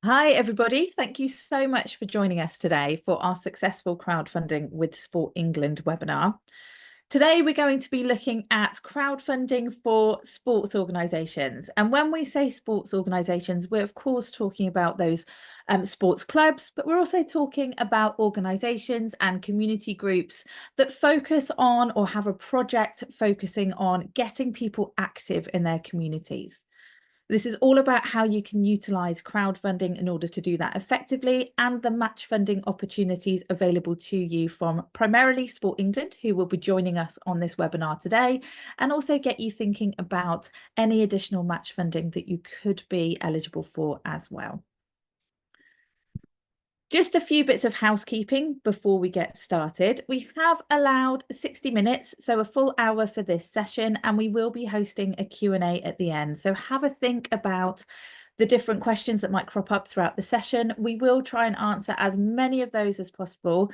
Hi, everybody. Thank you so much for joining us today for our Successful Crowdfunding with Sport England webinar. Today, we're going to be looking at crowdfunding for sports organisations. And when we say sports organisations, we're of course talking about those sports clubs, but we're also talking about organisations and community groups that focus on or have a project focusing on getting people active in their communities. This is all about how you can utilise crowdfunding in order to do that effectively, and the match funding opportunities available to you from primarily Sport England, who will be joining us on this webinar today, and also get you thinking about any additional match funding that you could be eligible for as well. Just a few bits of housekeeping before we get started. We have allowed 60 minutes, so a full hour for this session, and we will be hosting a Q&A at the end. So have a think about the different questions that might crop up throughout the session. We will try and answer as many of those as possible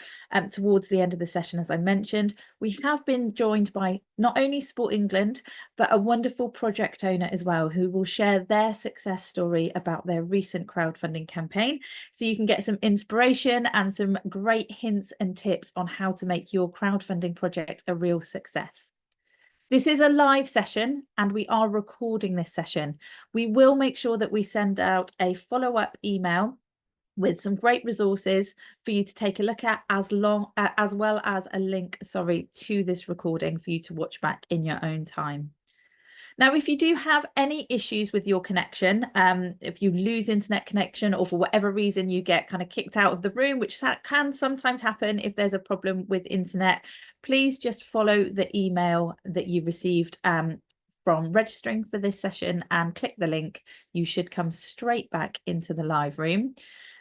towards the end of the session, as I mentioned. We have been joined by not only Sport England, but a wonderful project owner as well, who will share their success story about their recent crowdfunding campaign. So you can get some inspiration and some great hints and tips on how to make your crowdfunding project a real success. This is a live session and we are recording this session. We will make sure that we send out a follow-up email with some great resources for you to take a look at, as well as a link, to this recording for you to watch back in your own time. Now, if you do have any issues with your connection, if you lose internet connection or for whatever reason you get kind of kicked out of the room, which can sometimes happen if there's a problem with internet, please just follow the email that you received from registering for this session and click the link. You should come straight back into the live room.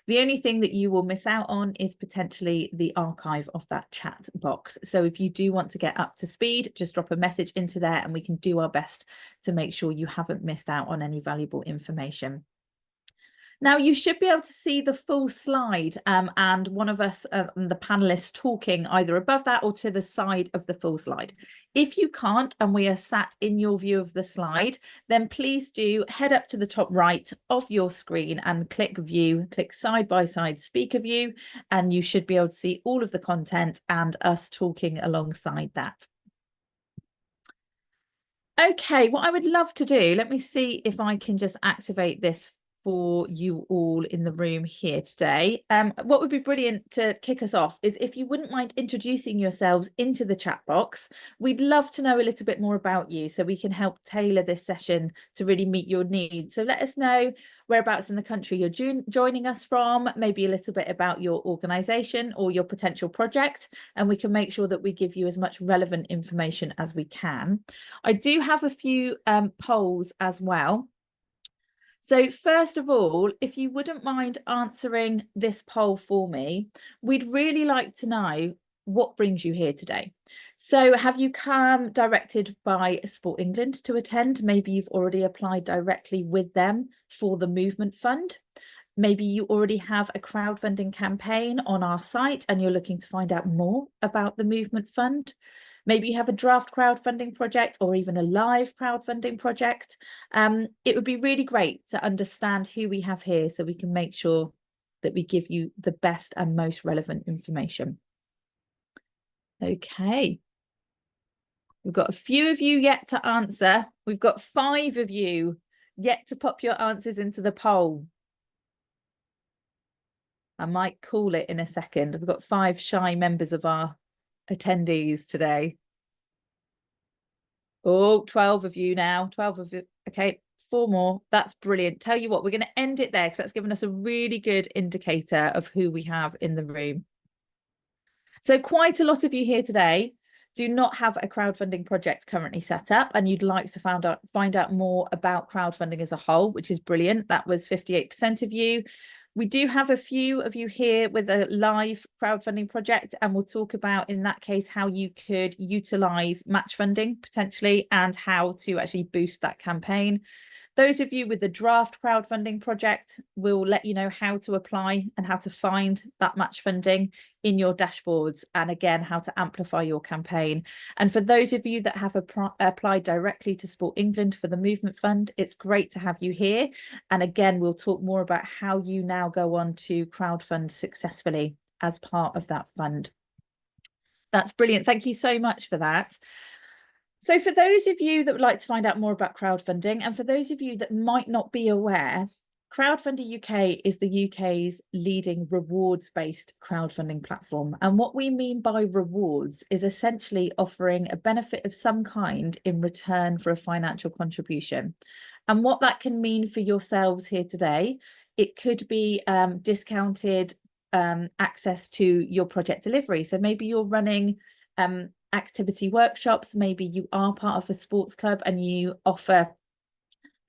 The only thing that you will miss out on is potentially the archive of that chat box. So if you do want to get up to speed, just drop a message into there and we can do our best to make sure you haven't missed out on any valuable information. Now, you should be able to see the full slide and one of us, the panelists, talking either above that or to the side of the full slide. If you can't and we are sat in your view of the slide, then please do head up to the top right of your screen and click view, click side by side speaker view, and you should be able to see all of the content and us talking alongside that. Okay, what I would love to do, let me see if I can just activate this for you all in the room here today. What would be brilliant to kick us off is if you wouldn't mind introducing yourselves into the chat box. We'd love to know a little bit more about you so we can help tailor this session to really meet your needs. So let us know whereabouts in the country you're joining us from, maybe a little bit about your organisation or your potential project, and we can make sure that we give you as much relevant information as we can. I do have a few polls as well. So first of all, if you wouldn't mind answering this poll for me, we'd really like to know what brings you here today. So have you come directed by Sport England to attend? Maybe you've already applied directly with them for the Movement Fund. Maybe you already have a crowdfunding campaign on our site and you're looking to find out more about the Movement Fund. Maybe you have a draft crowdfunding project or even a live crowdfunding project. It would be really great to understand who we have here so we can make sure that we give you the best and most relevant information. Okay. We've got a few of you yet to answer. We've got 5 of you yet to pop your answers into the poll. I might call it in a second. We've got 5 shy members of our attendees today. Oh, 12 of you now. 12 of you. Okay, 4 more. That's brilliant. Tell you what, we're going to end it there because that's given us a really good indicator of who we have in the room. So quite a lot of you here today do not have a crowdfunding project currently set up and you'd like to find out more about crowdfunding as a whole, which is brilliant. That was 58% of you. We do have a few of you here with a live crowdfunding project, and we'll talk about, in that case, how you could utilise match funding potentially and how to actually boost that campaign. Those of you with the draft crowdfunding project will let you know how to apply and how to find that match funding in your dashboards, and again, how to amplify your campaign. And for those of you that have applied directly to Sport England for the Movement Fund, it's great to have you here. And again, we'll talk more about how you now go on to crowdfund successfully as part of that fund. That's brilliant. Thank you so much for that. So for those of you that would like to find out more about crowdfunding, and for those of you that might not be aware, Crowdfunder UK is the UK's leading rewards-based crowdfunding platform. And what we mean by rewards is essentially offering a benefit of some kind in return for a financial contribution. And what that can mean for yourselves here today, it could be discounted access to your project delivery. So maybe you're running activity workshops, maybe you are part of a sports club and you offer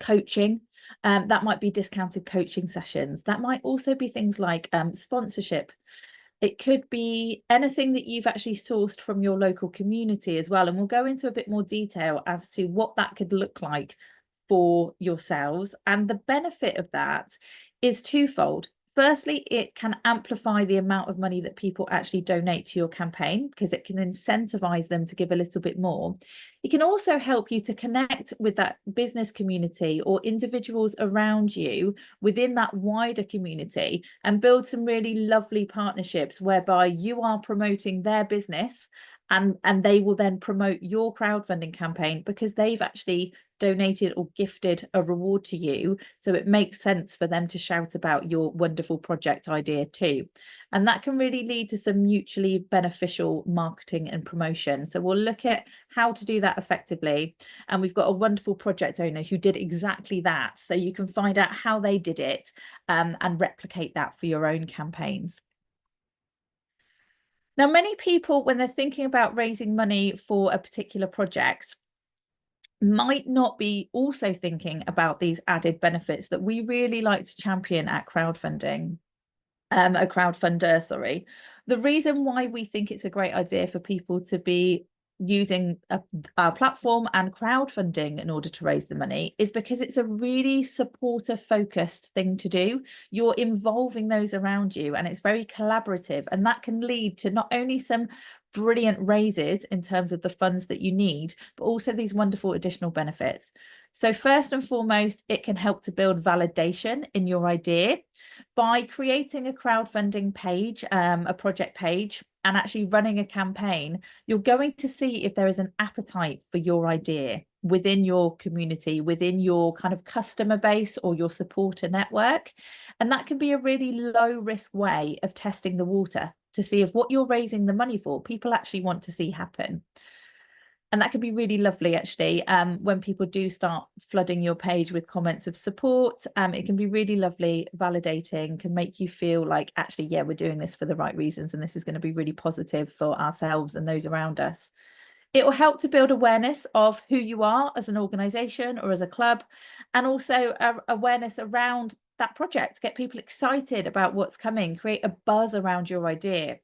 coaching. That might be discounted coaching sessions. That might also be things like sponsorship. It could be anything that you've actually sourced from your local community as well. And we'll go into a bit more detail as to what that could look like for yourselves. And the benefit of that is twofold. Firstly, it can amplify the amount of money that people actually donate to your campaign, because it can incentivize them to give a little bit more. It can also help you to connect with that business community or individuals around you within that wider community and build some really lovely partnerships whereby you are promoting their business and they will then promote your crowdfunding campaign because they've actually donated or gifted a reward to you. So it makes sense for them to shout about your wonderful project idea too. And that can really lead to some mutually beneficial marketing and promotion. So we'll look at how to do that effectively. And we've got a wonderful project owner who did exactly that. So you can find out how they did it and replicate that for your own campaigns. Now, many people, when they're thinking about raising money for a particular project, might not be also thinking about these added benefits that we really like to champion at crowdfunding. A crowdfunder, sorry. The reason why we think it's a great idea for people to be using our platform and crowdfunding in order to raise the money is because it's a really supporter focused thing to do. You're involving those around you and it's very collaborative, and that can lead to not only some brilliant raises in terms of the funds that you need, but also these wonderful additional benefits. So first and foremost, it can help to build validation in your idea by creating a crowdfunding page, a project page, and actually running a campaign. You're going to see if there is an appetite for your idea within your community, within your kind of customer base or your supporter network. And that can be a really low risk way of testing the water to see if what you're raising the money for, people actually want to see happen. And that can be really lovely, actually, when people do start flooding your page with comments of support. It can be really lovely, validating, can make you feel like, actually, yeah, we're doing this for the right reasons, and this is going to be really positive for ourselves and those around us. It will help to build awareness of who you are as an organisation or as a club, and also awareness around that project. Get people excited about what's coming, create a buzz around your idea.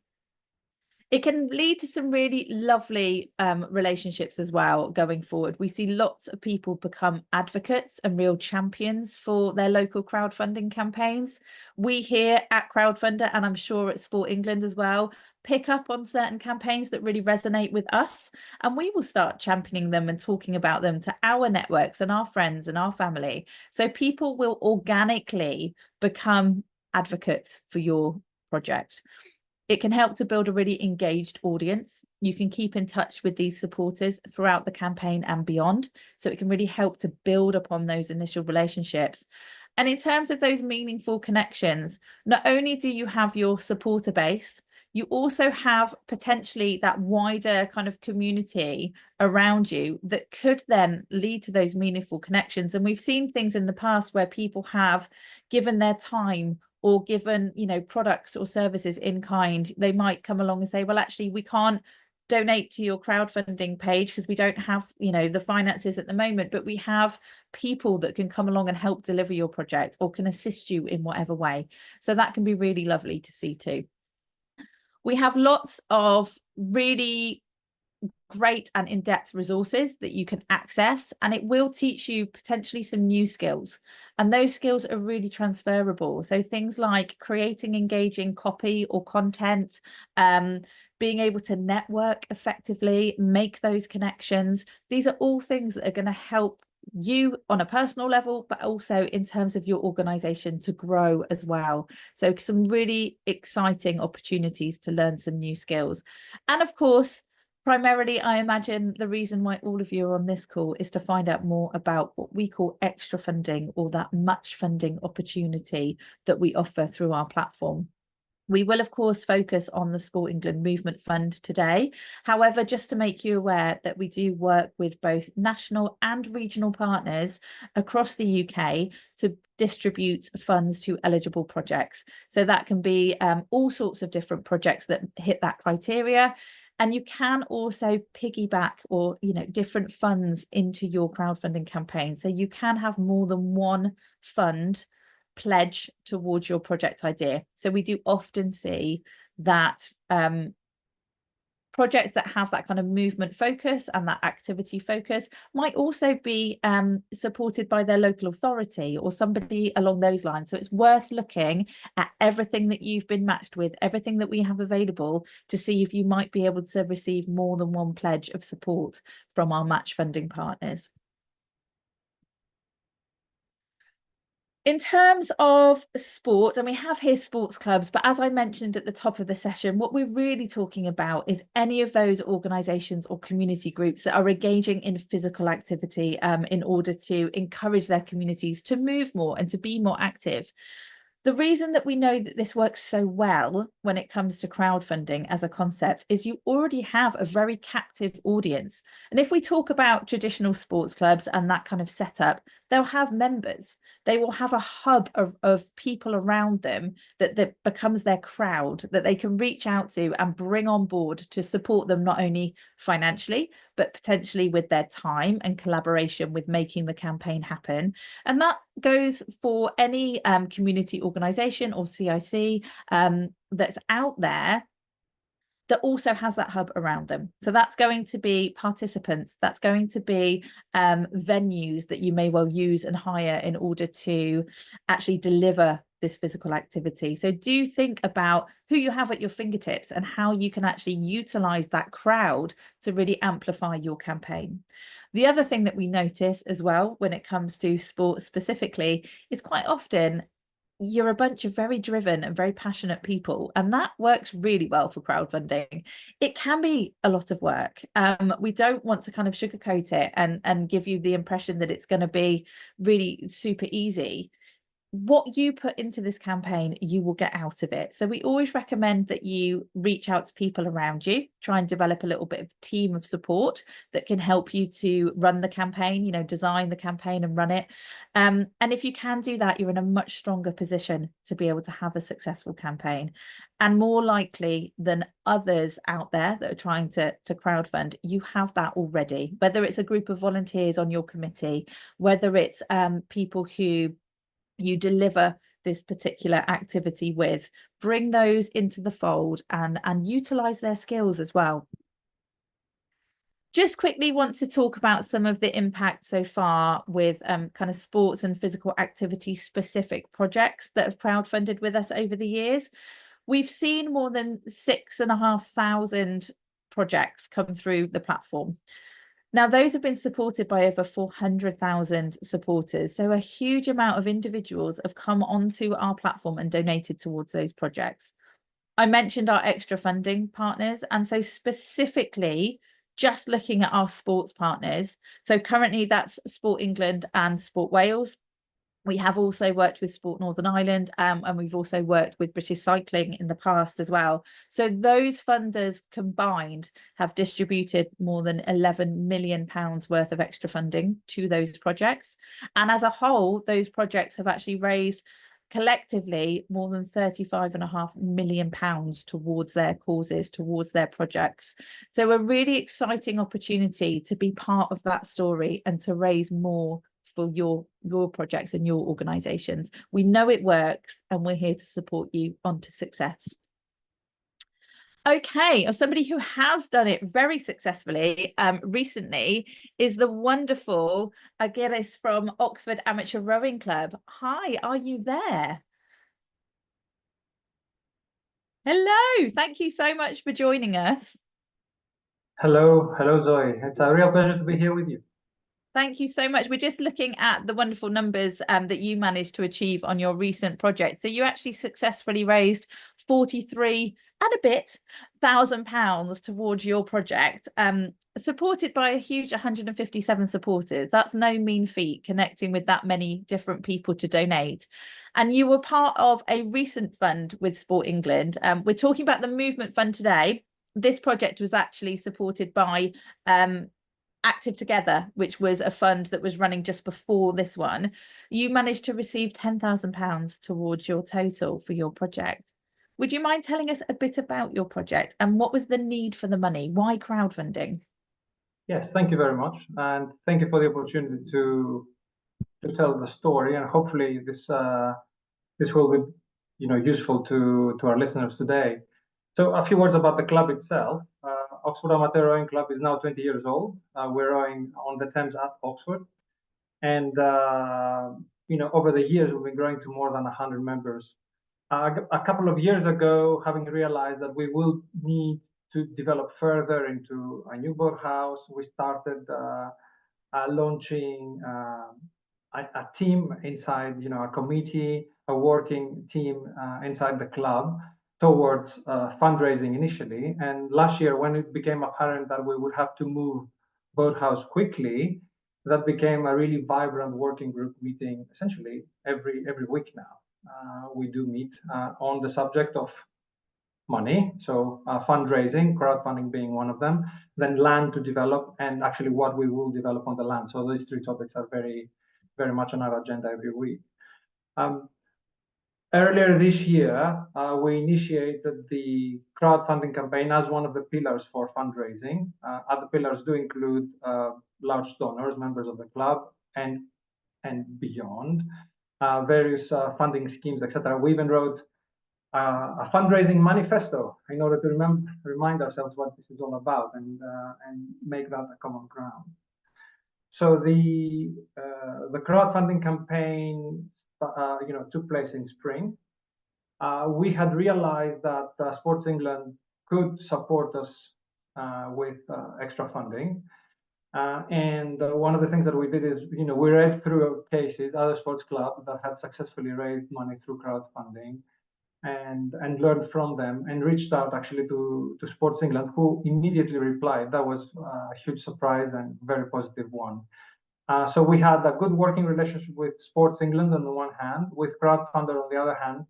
It can lead to some really lovely relationships as well going forward. We see lots of people become advocates and real champions for their local crowdfunding campaigns. We here at Crowdfunder, and I'm sure at Sport England as well, pick up on certain campaigns that really resonate with us, and we will start championing them and talking about them to our networks and our friends and our family. So people will organically become advocates for your project. It can help to build a really engaged audience. You can keep in touch with these supporters throughout the campaign and beyond. So it can really help to build upon those initial relationships. And in terms of those meaningful connections, not only do you have your supporter base, you also have potentially that wider kind of community around you that could then lead to those meaningful connections. And we've seen things in the past where people have given their time or given, you know, products or services in kind. They might come along and say, well, actually, we can't donate to your crowdfunding page because we don't have, you know, the finances at the moment, but we have people that can come along and help deliver your project or can assist you in whatever way. So that can be really lovely to see too. We have lots of really great and in-depth resources that you can access, and it will teach you potentially some new skills, and those skills are really transferable. So things like creating engaging copy or content, being able to network effectively, make those connections. These are all things that are going to help you on a personal level, but also in terms of your organization to grow as well. So some really exciting opportunities to learn some new skills. And of course, primarily, I imagine the reason why all of you are on this call is to find out more about what we call extra funding, or that much funding opportunity that we offer through our platform. We will, of course, focus on the Sport England Movement Fund today. However, just to make you aware that we do work with both national and regional partners across the UK to distribute funds to eligible projects. So that can be all sorts of different projects that hit that criteria. And you can also piggyback or, different funds into your crowdfunding campaign. So you can have more than one fund pledge towards your project idea. So we do often see that projects that have that kind of movement focus and that activity focus might also be supported by their local authority or somebody along those lines. So it's worth looking at everything that you've been matched with, everything that we have available, to see if you might be able to receive more than one pledge of support from our match funding partners. In terms of sport, and we have here sports clubs, but as I mentioned at the top of the session, what we're really talking about is any of those organisations or community groups that are engaging in physical activity in order to encourage their communities to move more and to be more active. The reason that we know that this works so well when it comes to crowdfunding as a concept is you already have a very captive audience. And if we talk about traditional sports clubs and that kind of setup, they'll have members. They will have a hub of people around them that becomes their crowd, that they can reach out to and bring on board to support them, not only financially, but potentially with their time and collaboration with making the campaign happen. And that goes for any community organisation or CIC that's out there that also has that hub around them. So that's going to be participants, that's going to be venues that you may well use and hire in order to actually deliver this physical activity. So do think about who you have at your fingertips and how you can actually utilize that crowd to really amplify your campaign. The other thing that we notice as well when it comes to sport specifically is quite often you're a bunch of very driven and very passionate people, and that works really well for crowdfunding. It can be a lot of work. We don't want to kind of sugarcoat it and give you the impression that it's going to be really super easy. What you put into this campaign, you will get out of it. So we always recommend that you reach out to people around you, try and develop a little bit of team of support that can help you to run the campaign, design the campaign and run it. And if you can do that, you're in a much stronger position to be able to have a successful campaign. And more likely than others out there that are trying to crowdfund, you have that already, whether it's a group of volunteers on your committee, whether it's people who you deliver this particular activity with, bring those into the fold and utilize their skills as well. Just quickly want to talk about some of the impact so far with kind of sports and physical activity specific projects that have crowdfunded with us over the years. We've seen more than 6,500 projects come through the platform. Now, those have been supported by over 400,000 supporters. So a huge amount of individuals have come onto our platform and donated towards those projects. I mentioned our extra funding partners. And so specifically, just looking at our sports partners. So currently that's Sport England and Sport Wales. We have also worked with Sport Northern Ireland and we've also worked with British Cycling in the past as well. So those funders combined have distributed more than £11 million worth of extra funding to those projects. And as a whole, those projects have actually raised collectively more than £35.5 million towards their causes, towards their projects. So a really exciting opportunity to be part of that story and to raise more for your projects and your organizations. We know it works and we're here to support you on to success. Okay, or somebody who has done it very successfully recently is the wonderful Agiris from Oxford Amateur Rowing Club. Hi, are you there? Hello, thank you so much for joining us. Hello, Zoe. It's a real pleasure to be here with you. Thank you so much. We're just looking at the wonderful numbers that you managed to achieve on your recent project. So you actually successfully raised 43 and a bit £1,000 towards your project, supported by a huge 157 supporters. That's no mean feat, connecting with that many different people to donate. And you were part of a recent fund with Sport England. We're talking about the Movement Fund today. This project was actually supported by Active Together, which was a fund that was running just before this one. You managed to receive £10,000 towards your total for your project. Would you mind telling us a bit about your project and what was the need for the money? Why crowdfunding? Yes, thank you very much, and thank you for the opportunity to tell the story. And hopefully, this will be useful to our listeners today. So, a few words about the club itself. Oxford Amateur Rowing Club is now 20 years old. We're rowing on the Thames at Oxford, and over the years we've been growing to more than 100 members. A couple of years ago, having realized that we will need to develop further into a new boathouse, we started launching a team inside, a committee, a working team inside the club towards fundraising initially. And last year, when it became apparent that we would have to move boathouse quickly, that became a really vibrant working group meeting essentially every week now. We do meet on the subject of money, so fundraising, crowdfunding being one of them, then land to develop, and actually what we will develop on the land. So these three topics are very, very much on our agenda every week. Earlier this year, we initiated the crowdfunding campaign as one of the pillars for fundraising. Other pillars do include large donors, members of the club, and beyond, various funding schemes, etc. We even wrote a fundraising manifesto in order to remind ourselves what this is all about and make that a common ground. So the crowdfunding campaign, took place in spring. We had realized that Sports England could support us with extra funding. And one of the things that we did is, we read through cases, other sports clubs that had successfully raised money through crowdfunding, and learned from them, and reached out actually to Sports England, who immediately replied. That was a huge surprise and very positive one. So we had a good working relationship with Sports England on the one hand, with Crowdfunder on the other hand,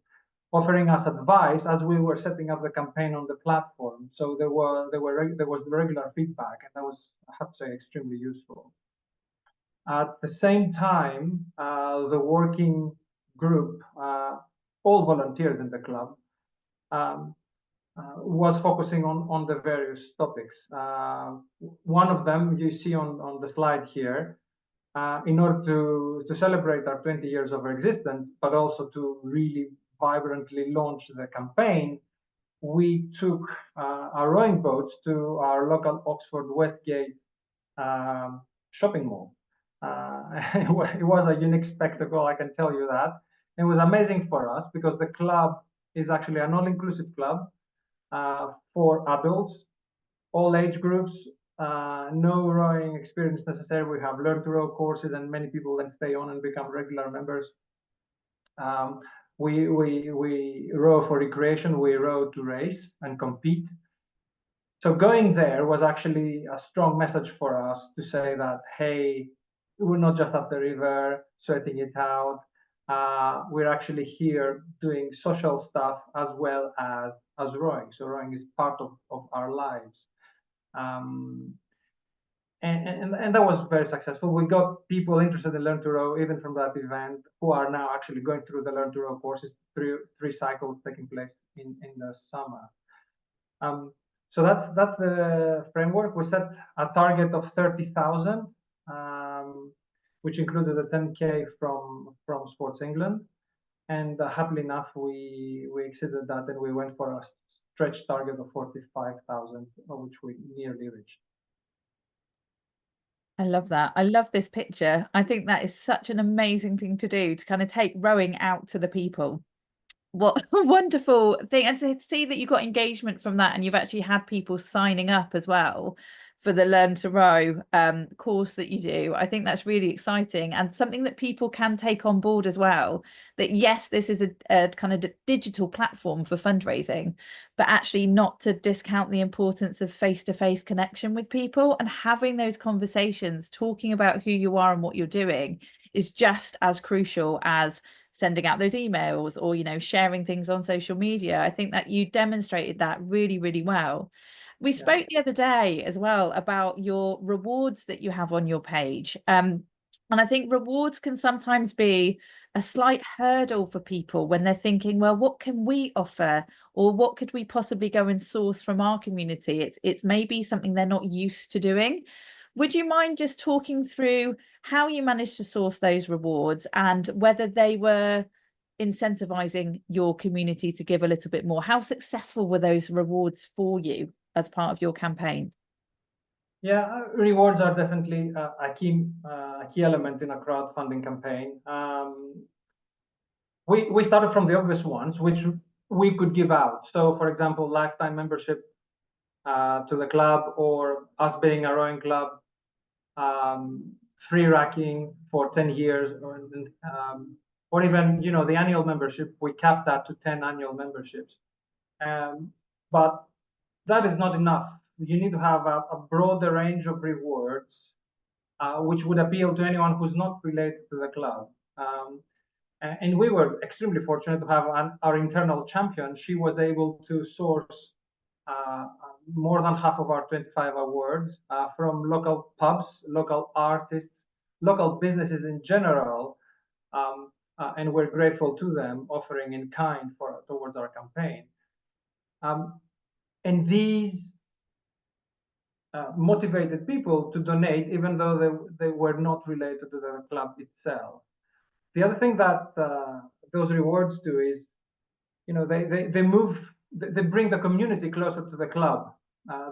offering us advice as we were setting up the campaign on the platform. So there was regular feedback, and that was, I have to say, extremely useful. At the same time, the working group, all volunteers in the club, was focusing on the various topics. One of them you see on the slide here, in order to celebrate our 20 years of existence, but also to really vibrantly launch the campaign, we took our rowing boats to our local Oxford Westgate shopping mall. It was a unique spectacle, I can tell you that. It was amazing for us because the club is actually an all-inclusive club for adults, all age groups, no rowing experience necessary. We have learn to row courses, and many people then stay on and become regular members. We row for recreation, we row to race and compete. So going there was actually a strong message for us to say that, hey, we're not just at the river sweating it out. We're actually here doing social stuff as well as rowing. So rowing is part of our lives. And that was very successful. We got people interested in Learn to Row, even from that event, who are now actually going through the Learn to Row courses, three cycles taking place in the summer. So that's the framework. We set a target of 30,000, which included a 10K from Sports England, and happily enough, we exceeded that, and we went for a stretch target of 45,000, which we nearly reached. I love that. I love this picture. I think that is such an amazing thing to do, to kind of take rowing out to the people. What a wonderful thing. And to see that you got engagement from that, and you've actually had people signing up as well for the Learn to Row course that you do. I think that's really exciting, and something that people can take on board as well. That yes, this is a kind of digital platform for fundraising, but actually not to discount the importance of face-to-face connection with people, and having those conversations, talking about who you are and what you're doing is just as crucial as sending out those emails or, you know, sharing things on social media. I think that you demonstrated that really, really well. We spoke the other day as well about your rewards that you have on your page. And I think rewards can sometimes be a slight hurdle for people when they're thinking, well, what can we offer? Or what could we possibly go and source from our community? It's maybe something they're not used to doing. Would you mind just talking through how you managed to source those rewards and whether they were incentivizing your community to give a little bit more? How successful were those rewards for you as part of your campaign? Yeah, rewards are definitely a key element in a crowdfunding campaign. We started from the obvious ones, which we could give out. So, for example, lifetime membership to the club, or us being a rowing club, free racking for 10 years, or even, you know, the annual membership. We capped that to 10 annual memberships. But that is not enough. You need to have a broader range of rewards, which would appeal to anyone who's not related to the club. And we were extremely fortunate to have our internal champion. She was able to source more than half of our 25 awards from local pubs, local artists, local businesses in general, and we're grateful to them offering in kind towards our campaign. And these motivated people to donate, even though they were not related to the club itself. The other thing that those rewards do is, you know, they bring the community closer to the club.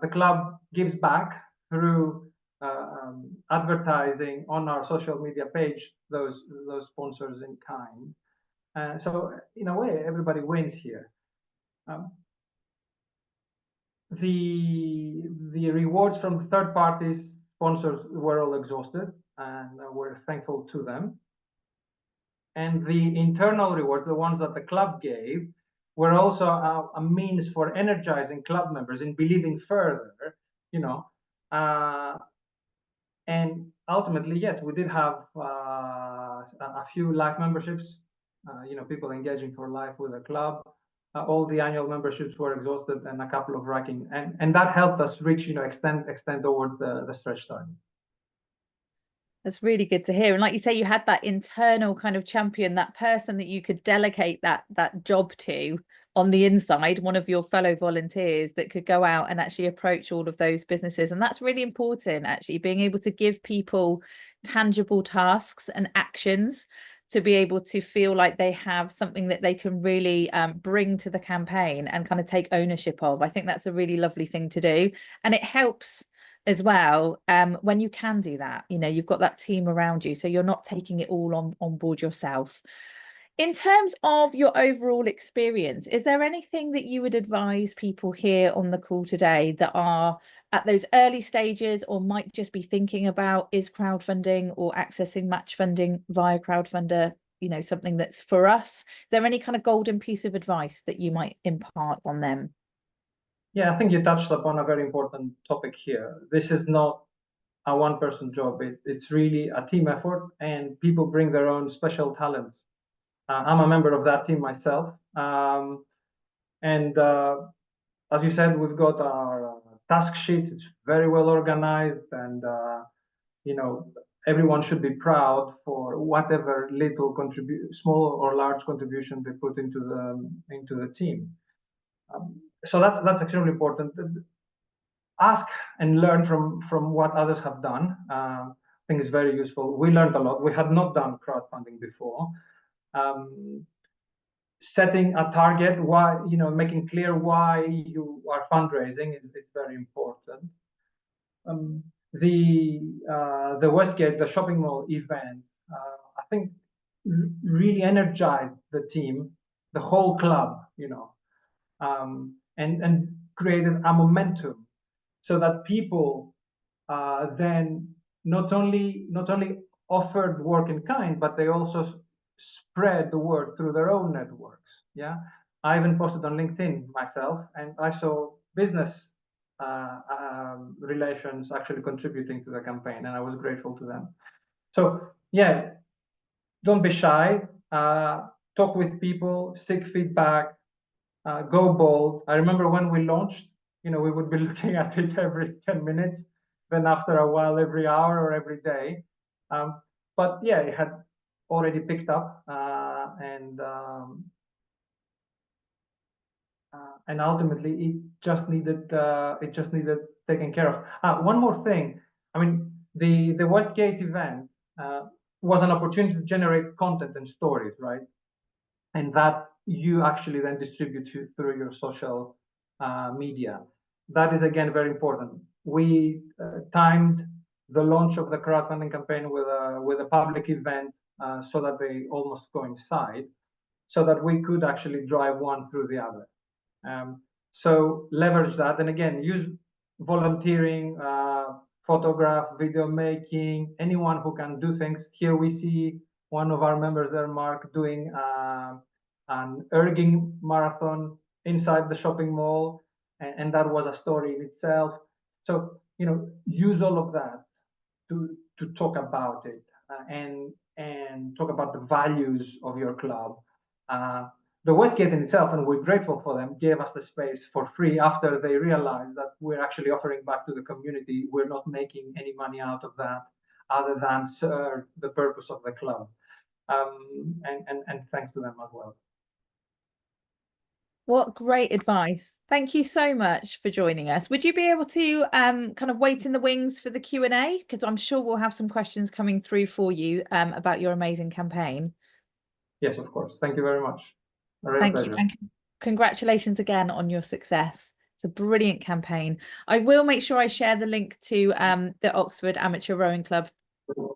The club gives back through advertising on our social media page those sponsors in kind. So in a way, everybody wins here. The rewards from the third parties sponsors were all exhausted, and we're thankful to them. And the internal rewards, the ones that the club gave, were also a means for energizing club members in believing further, you know. And ultimately, yes, we did have a few life memberships, you know, people engaging for life with the club. All the annual memberships were exhausted, and a couple of racking, and that helped us reach, you know, extend towards the stretch target. That's really good to hear. And like you say, you had that internal kind of champion, that person that you could delegate that job to on the inside, one of your fellow volunteers that could go out and actually approach all of those businesses. And that's really important, actually, being able to give people tangible tasks and actions to be able to feel like they have something that they can really bring to the campaign and kind of take ownership of. I think that's a really lovely thing to do. And it helps as well when you can do that. You know, you've got that team around you, so you're not taking it all on board yourself. In terms of your overall experience, is there anything that you would advise people here on the call today that are at those early stages, or might just be thinking about, is crowdfunding or accessing match funding via Crowdfunder, you know, something that's for us? Is there any kind of golden piece of advice that you might impart on them? Yeah, I think you touched upon a very important topic here. This is not a one-person job. It's really a team effort, and people bring their own special talents. I'm a member of that team myself. And as you said, we've got our task sheet. It's very well organized, and you know, everyone should be proud for whatever little small or large contribution they put into the team. So that's extremely important. Ask and learn from what others have done. I think it's very useful. We learned a lot. We had not done crowdfunding before. setting a target, why, making clear why you are fundraising is very important. The Westgate, the shopping mall event, I think really energized the team, the whole club, and created a momentum so that people then not only offered work in kind, but they also spread the word through their own networks. Yeah, I even posted on LinkedIn myself, and I saw business relations actually contributing to the campaign, and I was grateful to them. So yeah, don't be shy. Talk with people, seek feedback, go bold. I remember when we launched, we would be looking at it every 10 minutes, then after a while, every hour or every day. But yeah, it had already picked up, and ultimately it just needed taken care of. One more thing, I mean, the Westgate event was an opportunity to generate content and stories, right? And that you actually then distribute through your social media. That is again very important. We timed the launch of the crowdfunding campaign with a public event so that they almost coincide, so that we could actually drive one through the other. So leverage that, and again, use volunteering, photograph, video making, anyone who can do things. Here we see one of our members there, Mark, doing an erging marathon inside the shopping mall, and that was a story in itself. So use all of that to talk about it, and talk about the values of your club. The Westgate in itself, and we're grateful for them, gave us the space for free after they realized that we're actually offering back to the community. We're not making any money out of that other than serve the purpose of the club. And thanks to them as well. What great advice. Thank you so much for joining us. Would you be able to kind of wait in the wings for the Q&A? Because I'm sure we'll have some questions coming through for you about your amazing campaign. Yes, of course. Thank you very much. A real Thank pleasure. you. And congratulations again on your success. It's a brilliant campaign. I will make sure I share the link to the Oxford Amateur Rowing Club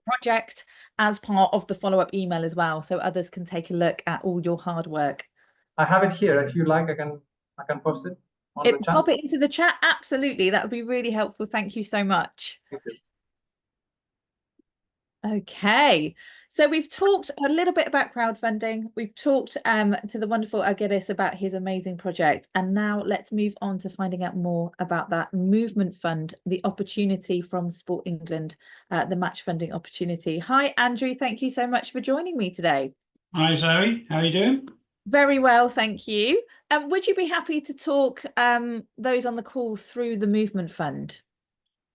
project as part of the follow-up email as well, so others can take a look at all your hard work. I have it here. If you like, I can post it on the chat. Pop it into the chat. Absolutely. That would be really helpful. Thank you so much. Okay, so we've talked a little bit about crowdfunding. We've talked to the wonderful Argyris about his amazing project, and now let's move on to finding out more about that movement fund, the opportunity from Sport England, the match funding opportunity. Hi, Andrew. Thank you so much for joining me today. Hi, Zoe. How are you doing? Very well, thank you. Would you be happy to talk those on the call through the movement fund?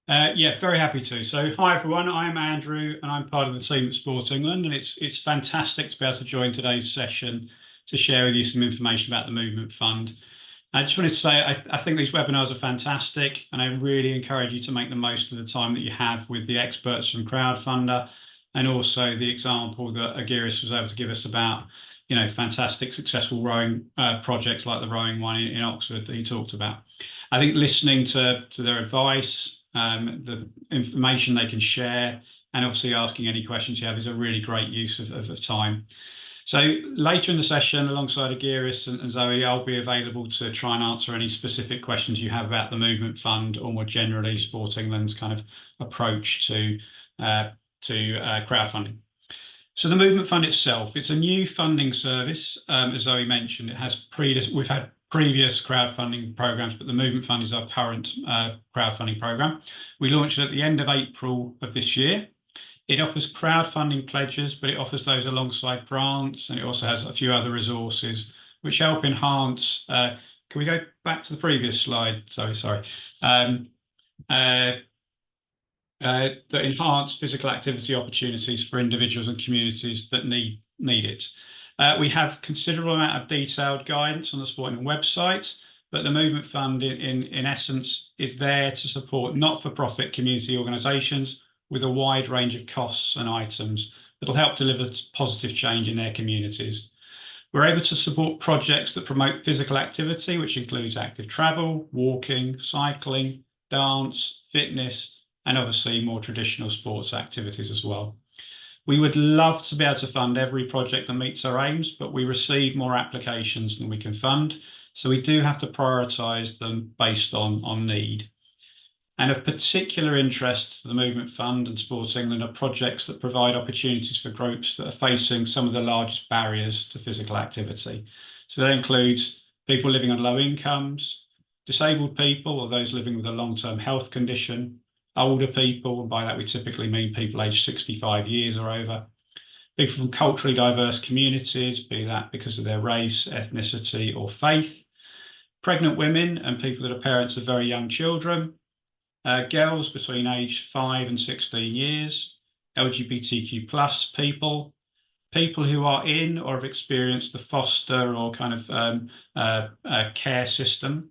Yeah, very happy to. So, hi everyone. I'm Andrew, and I'm part of the team at Sport England, and it's fantastic to be able to join today's session to share with you some information about the Movement Fund. I just wanted to say I think these webinars are fantastic, and I really encourage you to make the most of the time that you have with the experts from Crowdfunder, and also the example that Argyris was able to give us about fantastic successful rowing projects like the rowing one in Oxford that he talked about. I think listening to their advice, the information they can share, and obviously asking any questions you have is a really great use of time. So later in the session, alongside Argyris and Zoe, I'll be available to try and answer any specific questions you have about the Movement Fund, or more generally Sport England's kind of approach to crowdfunding. So the Movement Fund itself, it's a new funding service. As Zoe mentioned, we've had previous crowdfunding programs, but the Movement Fund is our current crowdfunding program. We launched it at the end of April of this year. It offers crowdfunding pledges, but it offers those alongside grants, and it also has a few other resources which help enhance. Can we go back to the previous slide? Sorry. That enhance physical activity opportunities for individuals and communities that need it. We have considerable amount of detailed guidance on the Sport England website, but the Movement Fund in essence is there to support not-for-profit community organisations with a wide range of costs and items that will help deliver positive change in their communities. We're able to support projects that promote physical activity, which includes active travel, walking, cycling, dance, fitness, and obviously more traditional sports activities as well. We would love to be able to fund every project that meets our aims, but we receive more applications than we can fund. So we do have to prioritise them based on need. And of particular interest to the Movement Fund and Sports England are projects that provide opportunities for groups that are facing some of the largest barriers to physical activity. So that includes people living on low incomes, disabled people or those living with a long-term health condition, older people, and by that we typically mean people aged 65 years or over, people from culturally diverse communities, be that because of their race, ethnicity, or faith, pregnant women and people that are parents of very young children, girls between age 5 and 16 years, LGBTQ plus people, people who are in or have experienced the foster or kind of care system,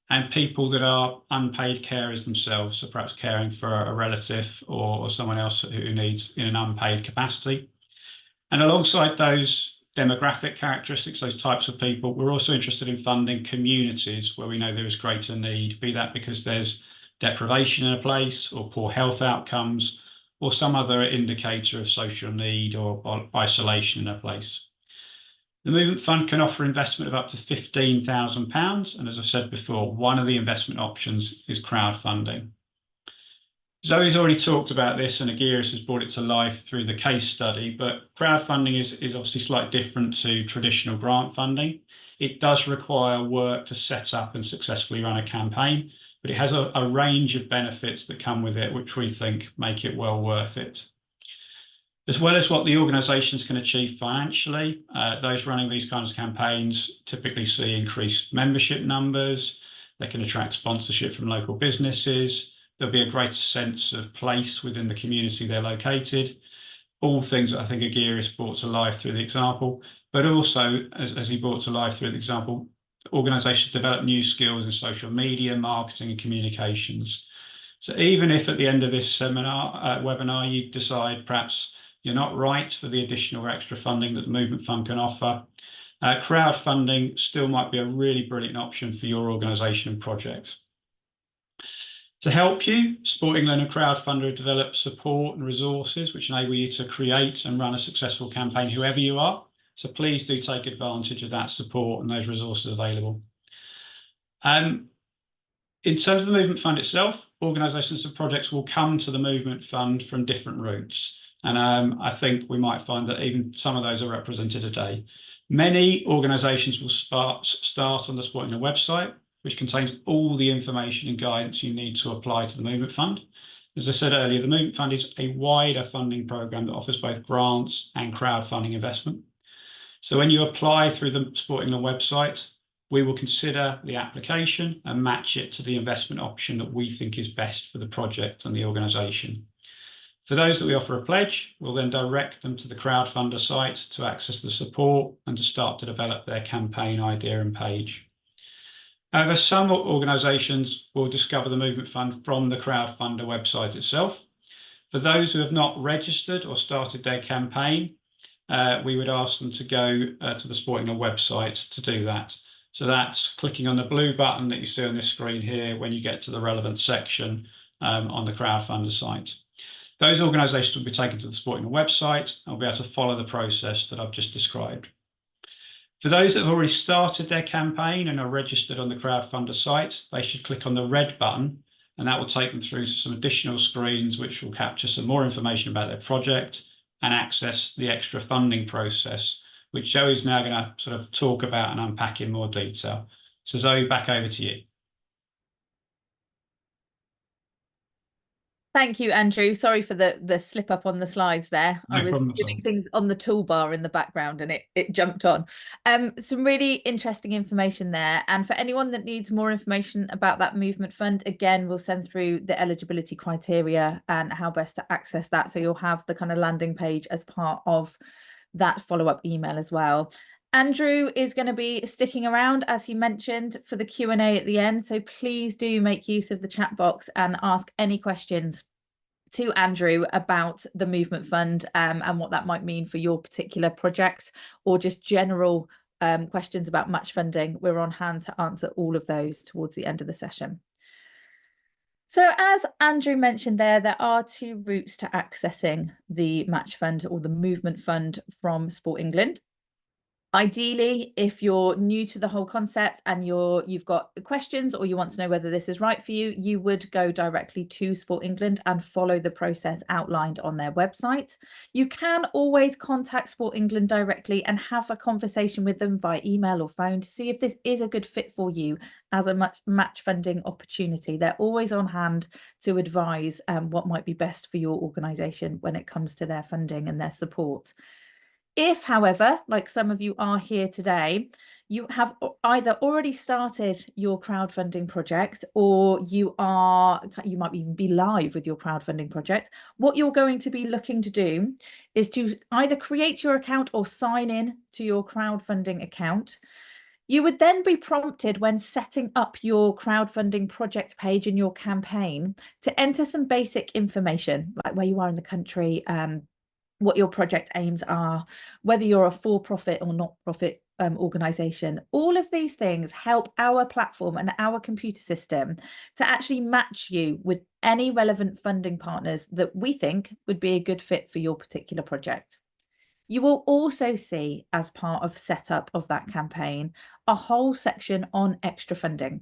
and people that are unpaid carers themselves, so perhaps caring for a relative or someone else who needs in an unpaid capacity. And alongside those demographic characteristics, those types of people, we're also interested in funding communities where we know there is greater need, be that because there's deprivation in a place or poor health outcomes or some other indicator of social need or isolation in a place. The Movement Fund can offer investment of up to £15,000, and as I said before, one of the investment options is crowdfunding. Zoe's already talked about this and Agiris has brought it to life through the case study, but crowdfunding is obviously slightly different to traditional grant funding. It does require work to set up and successfully run a campaign, but it has a range of benefits that come with it, which we think make it well worth it. As well as what the organisations can achieve financially, those running these kinds of campaigns typically see increased membership numbers, they can attract sponsorship from local businesses, there'll be a greater sense of place within the community they're located, all things that I think Agiris brought to life through the example, but also, as he brought to life through the example, organisations develop new skills in social media, marketing and communications. So even if at the end of this webinar, you decide perhaps you're not right for the additional or extra funding that the Movement Fund can offer, crowdfunding still might be a really brilliant option for your organisation and project. To help you, Sport England and Crowdfunder develop support and resources which enable you to create and run a successful campaign, whoever you are. So please do take advantage of that support and those resources available. In terms of the Movement Fund itself, organisations and projects will come to the Movement Fund from different routes. And I think we might find that even some of those are represented today. Many organisations will start on the Sport England website, which contains all the information and guidance you need to apply to the Movement Fund. As I said earlier, the Movement Fund is a wider funding programme that offers both grants and crowdfunding investment. So when you apply through the Sport England website, we will consider the application and match it to the investment option that we think is best for the project and the organisation. For those that we offer a pledge, we'll then direct them to the Crowdfunder site to access the support and to start to develop their campaign idea and page. However, some organisations will discover the Movement Fund from the Crowdfunder website itself. For those who have not registered or started their campaign, we would ask them to go to the Sport England website to do that. So that's clicking on the blue button that you see on this screen here when you get to the relevant section on the Crowdfunder site. Those organisations will be taken to the Sport England website and will be able to follow the process that I've just described. For those that have already started their campaign and are registered on the Crowdfunder site, they should click on the red button and that will take them through some additional screens which will capture some more information about their project and access the extra funding process, which Zoe is now going to sort of talk about and unpack in more detail. So Zoe, back over to you. Thank you, Andrew. Sorry for the slip up on the slides there. No I was problem at doing all. things on the toolbar in the background and it jumped on. Some really interesting information there. And for anyone that needs more information about that Movement Fund, again, we'll send through the eligibility criteria and how best to access that. So you'll have the kind of landing page as part of that follow-up email as well. Andrew is going to be sticking around, as he mentioned, for the Q&A at the end. So please do make use of the chat box and ask any questions to Andrew about the Movement Fund and what that might mean for your particular projects or just general questions about match funding, we're on hand to answer all of those towards the end of the session. So as Andrew mentioned there are two routes to accessing the match fund or the movement fund from Sport England. Ideally, if you're new to the whole concept and you've got questions or you want to know whether this is right for you, you would go directly to Sport England and follow the process outlined on their website. You can always contact Sport England directly and have a conversation with them via email or phone to see if this is a good fit for you as a match funding opportunity. They're always on hand to advise what might be best for your organisation when it comes to their funding and their support. If, however, like some of you are here today, you have either already started your crowdfunding project or you might even be live with your crowdfunding project, what you're going to be looking to do is to either create your account or sign in to your crowdfunding account. You would then be prompted when setting up your crowdfunding project page in your campaign to enter some basic information, like where you are in the country, what your project aims are, whether you're a for-profit or not-profit organisation. All of these things help our platform and our computer system to actually match you with any relevant funding partners that we think would be a good fit for your particular project. You will also see, as part of setup of that campaign, a whole section on extra funding.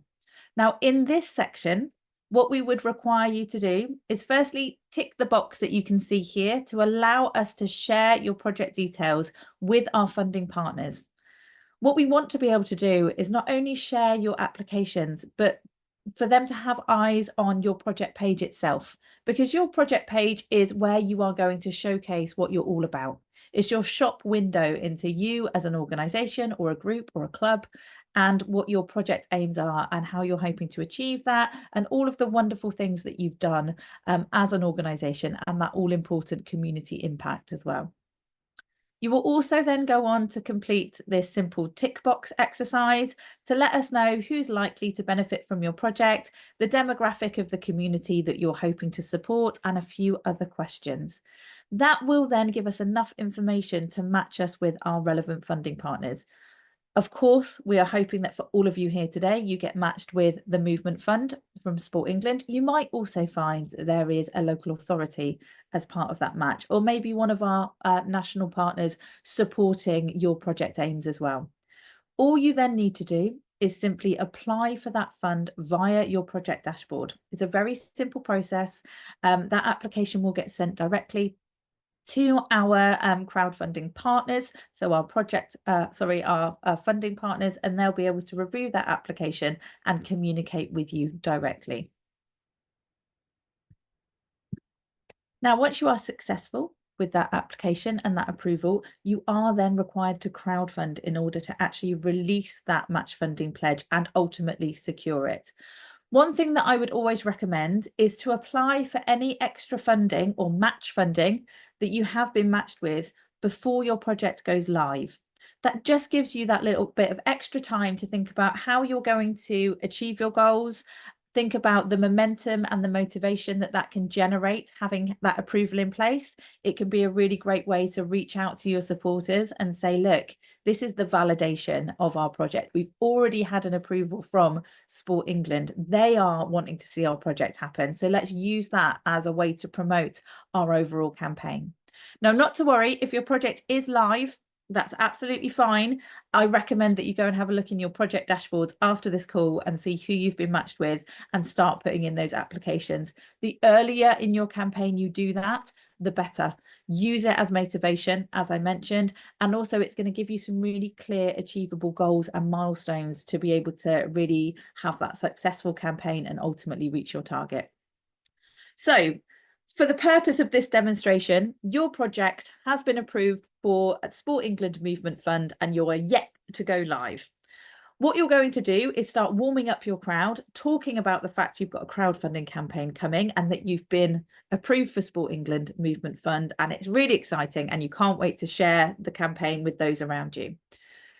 Now, in this section, what we would require you to do is firstly tick the box that you can see here to allow us to share your project details with our funding partners. What we want to be able to do is not only share your applications, but for them to have eyes on your project page itself, because your project page is where you are going to showcase what you're all about. It's your shop window into you as an organisation or a group or a club, and what your project aims are and how you're hoping to achieve that, and all of the wonderful things that you've done as an organisation, and that all important community impact as well. You will also then go on to complete this simple tick box exercise to let us know who's likely to benefit from your project, the demographic of the community that you're hoping to support, and a few other questions. That will then give us enough information to match us with our relevant funding partners. Of course, we are hoping that for all of you here today, you get matched with the Movement Fund from Sport England. You might also find that there is a local authority as part of that match, or maybe one of our national partners supporting your project aims as well. All you then need to do is simply apply for that fund via your project dashboard. It's a very simple process. That application will get sent directly to our crowdfunding partners, so our our funding partners, and they'll be able to review that application and communicate with you directly. Now, once you are successful with that application and that approval, you are then required to crowdfund in order to actually release that match funding pledge and ultimately secure it. One thing that I would always recommend is to apply for any extra funding or match funding that you have been matched with before your project goes live. That just gives you that little bit of extra time to think about how you're going to achieve your goals. Think about the momentum and the motivation that can generate having that approval in place. It can be a really great way to reach out to your supporters and say, look, this is the validation of our project. We've already had an approval from Sport England. They are wanting to see our project happen. So let's use that as a way to promote our overall campaign. Now, not to worry, if your project is live, that's absolutely fine. I recommend that you go and have a look in your project dashboards after this call and see who you've been matched with and start putting in those applications. The earlier in your campaign you do that, the better. Use it as motivation, as I mentioned, and also it's going to give you some really clear, achievable goals and milestones to be able to really have that successful campaign and ultimately reach your target. So, for the purpose of this demonstration, your project has been approved for a Sport England Movement Fund and you're yet to go live. What you're going to do is start warming up your crowd, talking about the fact you've got a crowdfunding campaign coming and that you've been approved for Sport England Movement Fund, and it's really exciting and you can't wait to share the campaign with those around you.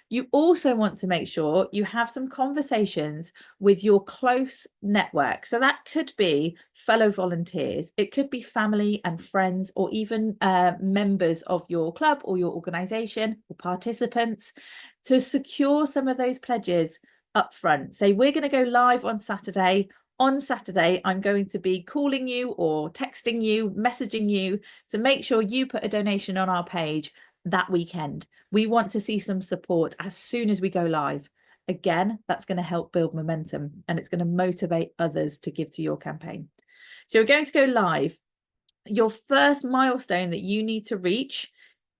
You also want to make sure you have some conversations with your close network. So that could be fellow volunteers, it could be family and friends, or even members of your club or your organisation or participants, to secure some of those pledges up front. Say, we're going to go live on Saturday. On Saturday, I'm going to be calling you or texting you, messaging you to make sure you put a donation on our page that weekend. We want to see some support as soon as we go live. Again, that's going to help build momentum, and it's going to motivate others to give to your campaign. So we're going to go live. Your first milestone that you need to reach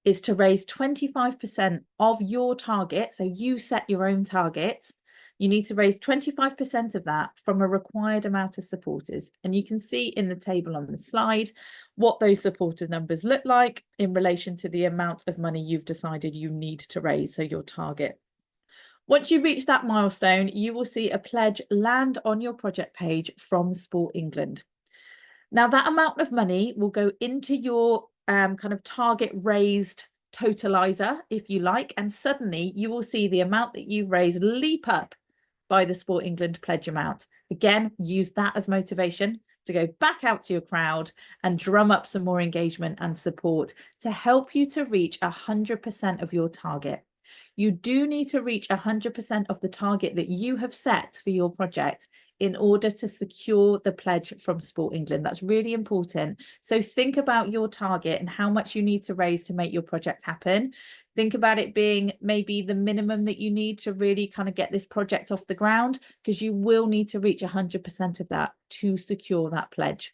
is to raise 25% of your target. So you set your own target. You need to raise 25% of that from a required amount of supporters. And you can see in the table on the slide what those supporters numbers look like in relation to the amount of money you've decided you need to raise, so your target. Once you reach that milestone, you will see a pledge land on your project page from Sport England. Now, that amount of money will go into your kind of target raised totalizer, if you like, and suddenly you will see the amount that you've raised leap up by the Sport England pledge amount. Again, use that as motivation to go back out to your crowd and drum up some more engagement and support to help you to reach 100% of your target. You do need to reach 100% of the target that you have set for your project in order to secure the pledge from Sport England. That's really important. So think about your target and how much you need to raise to make your project happen. Think about it being maybe the minimum that you need to really kind of get this project off the ground, because you will need to reach 100% of that to secure that pledge.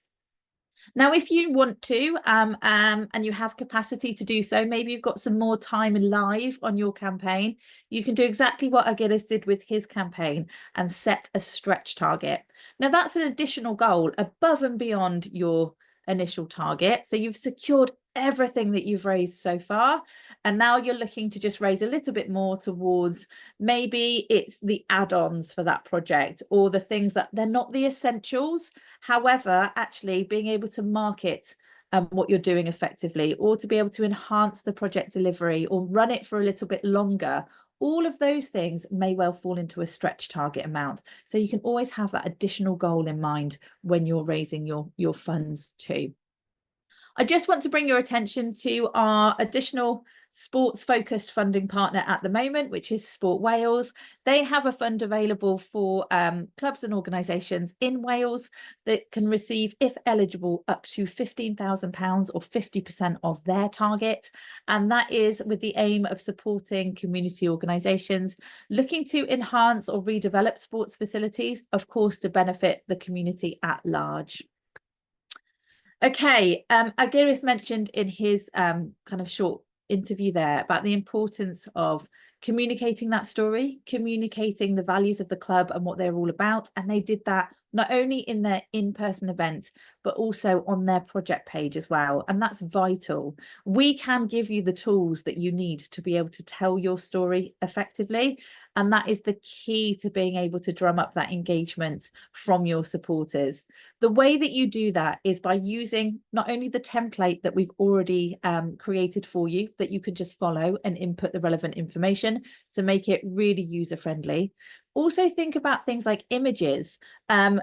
Now, if you want to, and you have capacity to do so, maybe you've got some more time live on your campaign, you can do exactly what Agilles did with his campaign and set a stretch target. Now, that's an additional goal above and beyond your initial target. So you've secured everything that you've raised so far, and now you're looking to just raise a little bit more towards, maybe it's the add-ons for that project, or the things that they're not the essentials, however, actually being able to market what you're doing effectively, or to be able to enhance the project delivery or run it for a little bit longer. All of those things may well fall into a stretch target amount. So you can always have that additional goal in mind when you're raising your funds too. I just want to bring your attention to our additional sports focused funding partner at the moment, which is Sport Wales. They have a fund available for clubs and organisations in Wales that can receive, if eligible, up to £15,000 or 50% of their target. And that is with the aim of supporting community organisations looking to enhance or redevelop sports facilities, of course, to benefit the community at large. Okay, Agilles mentioned in his kind of short interview there about the importance of communicating that story, communicating the values of the club and what they're all about. And they did that not only in their in-person event, but also on their project page as well. And that's vital. We can give you the tools that you need to be able to tell your story effectively. And that is the key to being able to drum up that engagement from your supporters. The way that you do that is by using not only the template that we've already created for you, that you can just follow and input the relevant information to make it really user-friendly. Also think about things like images,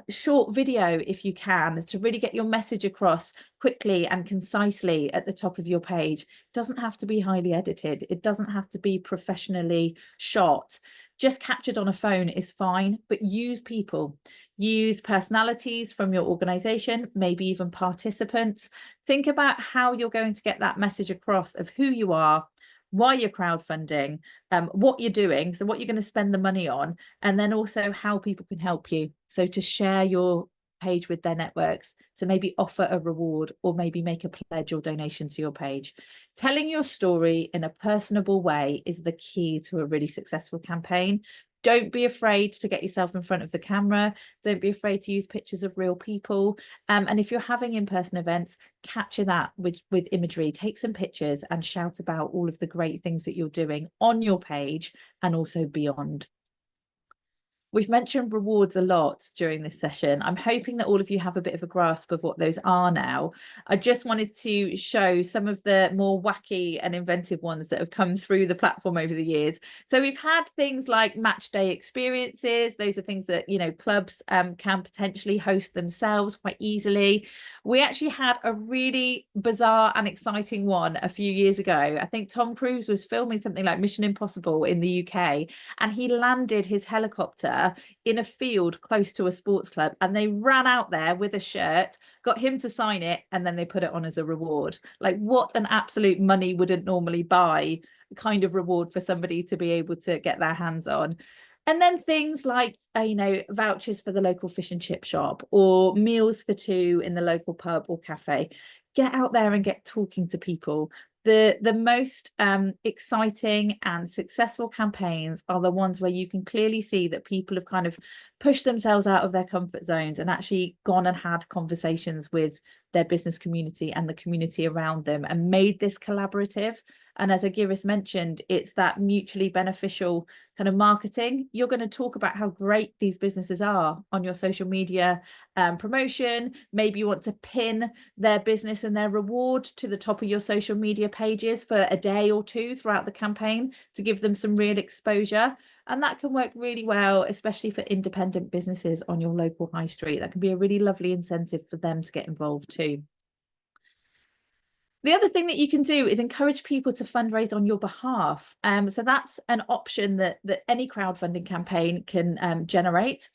short video if you can, to really get your message across quickly and concisely at the top of your page. It doesn't have to be highly edited. It doesn't have to be professionally shot. Just captured on a phone is fine, but use people. Use personalities from your organisation, maybe even participants. Think about how you're going to get that message across of who you are, why you're crowdfunding, what you're doing, so what you're going to spend the money on, and then also how people can help you. So to share your page with their networks, to maybe offer a reward or maybe make a pledge or donation to your page. Telling your story in a personable way is the key to a really successful campaign. Don't be afraid to get yourself in front of the camera. Don't be afraid to use pictures of real people. And if you're having in-person events, capture that with imagery. Take some pictures and shout about all of the great things that you're doing on your page and also beyond. We've mentioned rewards a lot during this session. I'm hoping that all of you have a bit of a grasp of what those are now. I just wanted to show some of the more wacky and inventive ones that have come through the platform over the years. So we've had things like match day experiences. Those are things that, you know, clubs can potentially host themselves quite easily. We actually had a really bizarre and exciting one a few years ago. I think Tom Cruise was filming something like Mission Impossible in the UK, and he landed his helicopter in a field close to a sports club, and they ran out there with a shirt, got him to sign it, and then they put it on as a reward. Like, what an absolute money wouldn't normally buy kind of reward for somebody to be able to get their hands on. And then things like, you know, vouchers for the local fish and chip shop, or meals for two in the local pub or cafe. Get out there and get talking to people. The most exciting and successful campaigns are the ones where you can clearly see that people have kind of pushed themselves out of their comfort zones and actually gone and had conversations with their business community and the community around them and made this collaborative. And as Agiris mentioned, it's that mutually beneficial kind of marketing. You're going to talk about how great these businesses are on your social media promotion. Maybe you want to pin their business and their reward to the top of your social media pages for a day or two throughout the campaign to give them some real exposure. And that can work really well, especially for independent businesses on your local high street. That can be a really lovely incentive for them to get involved too. The other thing that you can do is encourage people to fundraise on your behalf. So that's an option that any crowdfunding campaign can generate.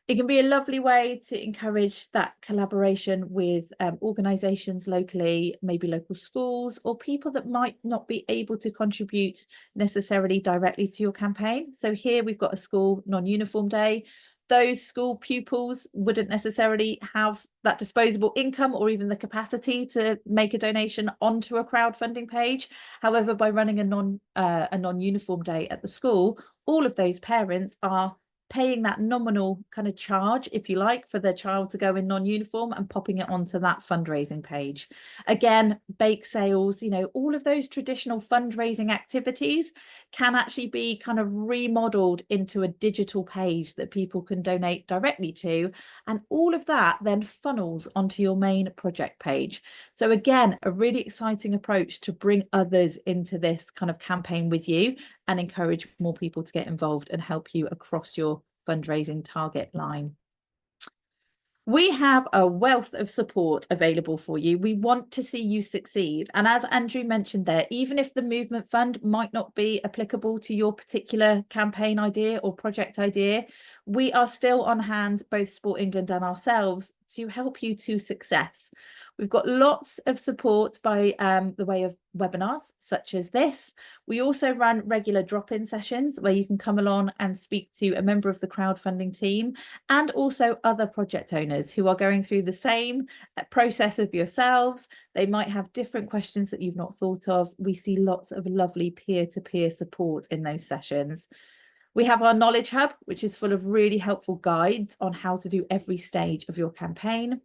It can be a lovely way to encourage that collaboration with organisations locally, maybe local schools, or people that might not be able to contribute necessarily directly to your campaign. So here we've got a school non-uniform day. Those school pupils wouldn't necessarily have that disposable income or even the capacity to make a donation onto a crowdfunding page. However, by running a non-uniform day at the school, all of those parents are paying that nominal kind of charge, if you like, for their child to go in non-uniform and popping it onto that fundraising page. Again, bake sales, you know, all of those traditional fundraising activities can actually be kind of remodeled into a digital page that people can donate directly to. And all of that then funnels onto your main project page. So again, a really exciting approach to bring others into this kind of campaign with you and encourage more people to get involved and help you across your fundraising target line. We have a wealth of support available for you. We want to see you succeed. And as Andrew mentioned there, even if the movement fund might not be applicable to your particular campaign idea or project idea, we are still on hand, both Sport England and ourselves, to help you to success. We've got lots of support by the way of webinars such as this. We also run regular drop-in sessions where you can come along and speak to a member of the crowdfunding team and also other project owners who are going through the same process of yourselves. They might have different questions that you've not thought of. We see lots of lovely peer-to-peer support in those sessions. We have our Knowledge Hub, which is full of really helpful guides on how to do every stage of your campaign.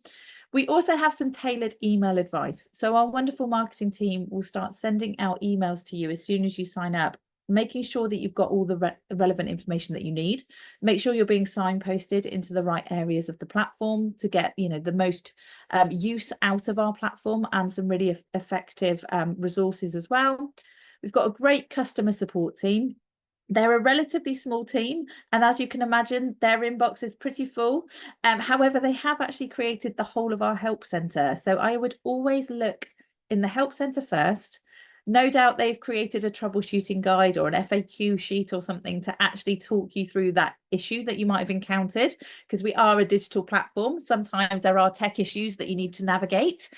We also have some tailored email advice. So our wonderful marketing team will start sending out emails to you as soon as you sign up, making sure that you've got all the relevant information that you need. Make sure you're being signposted into the right areas of the platform to get, you know, the most use out of our platform and some really effective resources as well. We've got a great customer support team. They're a relatively small team, and as you can imagine, their inbox is pretty full. However, they have actually created the whole of our help centre. So I would always look in the help centre first. No doubt they've created a troubleshooting guide or an FAQ sheet or something to actually talk you through that issue that you might have encountered, because we are a digital platform. Sometimes there are tech issues that you need to navigate.